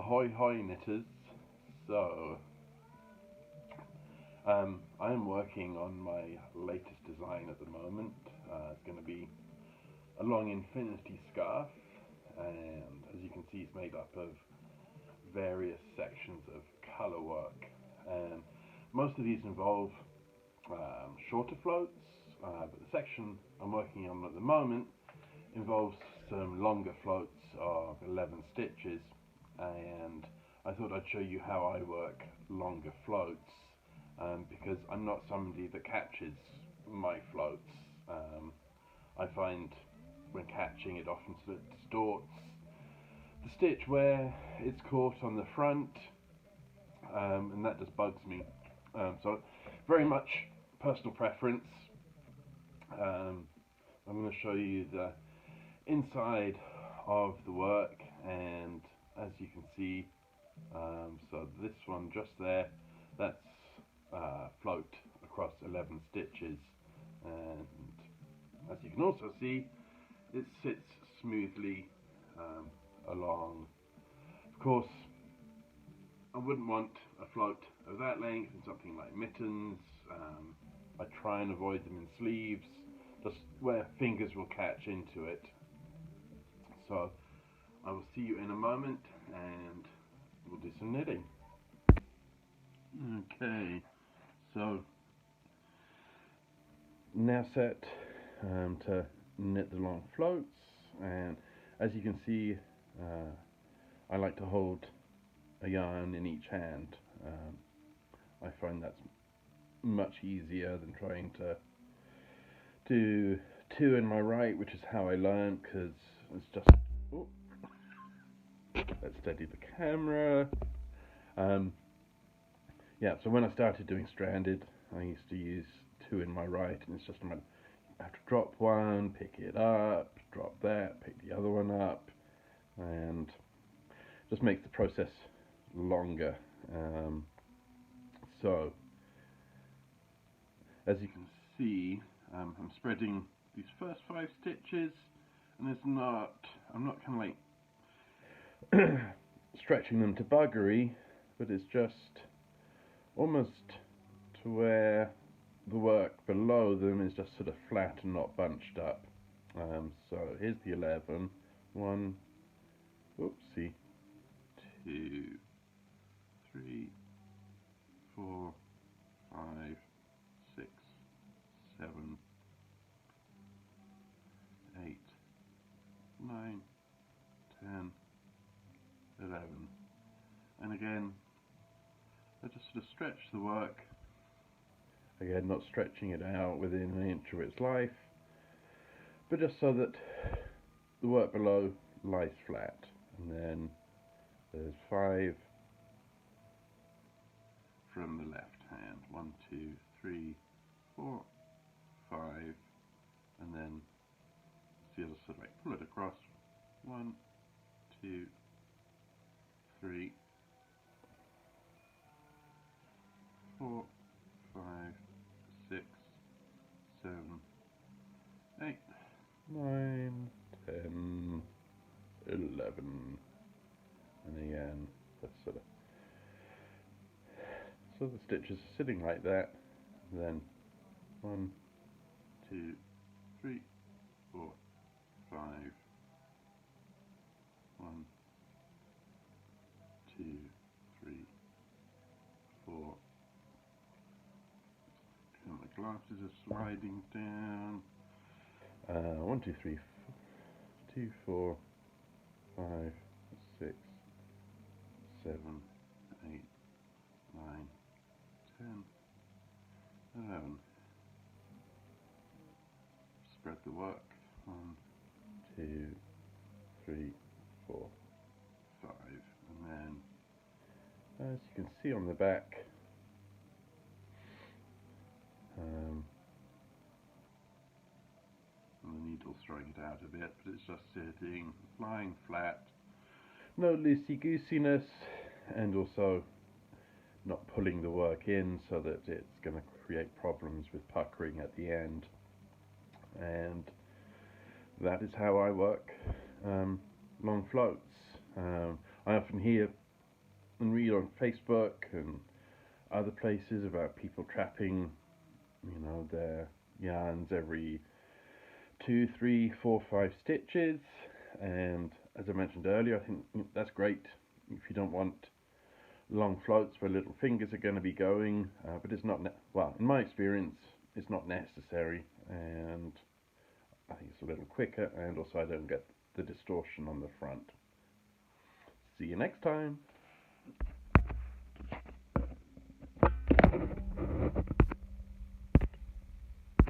Ahoy hoy knitters. So I am working on my latest design at the moment. It's going to be a long infinity scarf, and as you can see it's made up of various sections of Colourwork, and most of these involve shorter floats, but the section I'm working on at the moment involves some longer floats of 11 stitches, and I thought I'd show you how I work longer floats, because I'm not somebody that catches my floats. I find when catching it often sort of distorts the stitch where it's caught on the front, and that just bugs me. So very much personal preference. I'm going to show you the inside of the work, and as you can see, so this one just there, that's float across 11 stitches, and as you can also see, it sits smoothly along. Of course, I wouldn't want a float of that length in something like mittens. I try and avoid them in sleeves, just where fingers will catch into it. So I will see you in a moment and we'll do some knitting. Okay, so now set to knit the long floats, and as you can see, I like to hold a yarn in each hand. I find that's much easier than trying to do two in my right, which is how I learned, because it's just, oh, let's steady the camera. Yeah, so when I started doing stranded, I used to use two in my right, and it's just I have to drop one, pick it up, drop that, pick the other one up, and just makes the process longer. So as you can see, I'm spreading these first 5 stitches, and I'm not kind of like stretching them to buggery, but it's just almost to where the work below them is just sort of flat and not bunched up. So here's the 11. 1, oopsie, 2, 3, 4, 5, 6, 7, 8, 9, 10, 11. And again, I just sort of stretch the work. Again, not stretching it out within an inch of its life, but just so that the work below lies flat. And then there's 5 from the left hand. 1, 2, 3, 4, 5, and then see, I'll just sort of like pull it across. 1, 2, 3, 4, 5, 6, 7, 8, 9, 10, 11, and again, that's sort of, so the stitches are sitting like that, and then 1, 2, 3, 4, 5, 1, 2, 3, 4. And my glasses are sliding down. 1, 2, 3, 2, 4, 5, 6, 7, 8, 9, 10, 11. Spread the work. 1, 2, 3, 4, 5, and then, as you can see on the back, and the needle's throwing it out a bit, but it's just sitting, lying flat. No loosey-goosiness, and also not pulling the work in so that it's going to create problems with puckering at the end. And that is how I work long floats. I often hear and read on Facebook and other places about people trapping, their yarns every 2, 3, 4, 5 stitches. And as I mentioned earlier, I think that's great if you don't want long floats where little fingers are going to be going, but it's not, well, in my experience, it's not necessary, and I think it's a little quicker, and also I don't get the distortion on the front. See you next time!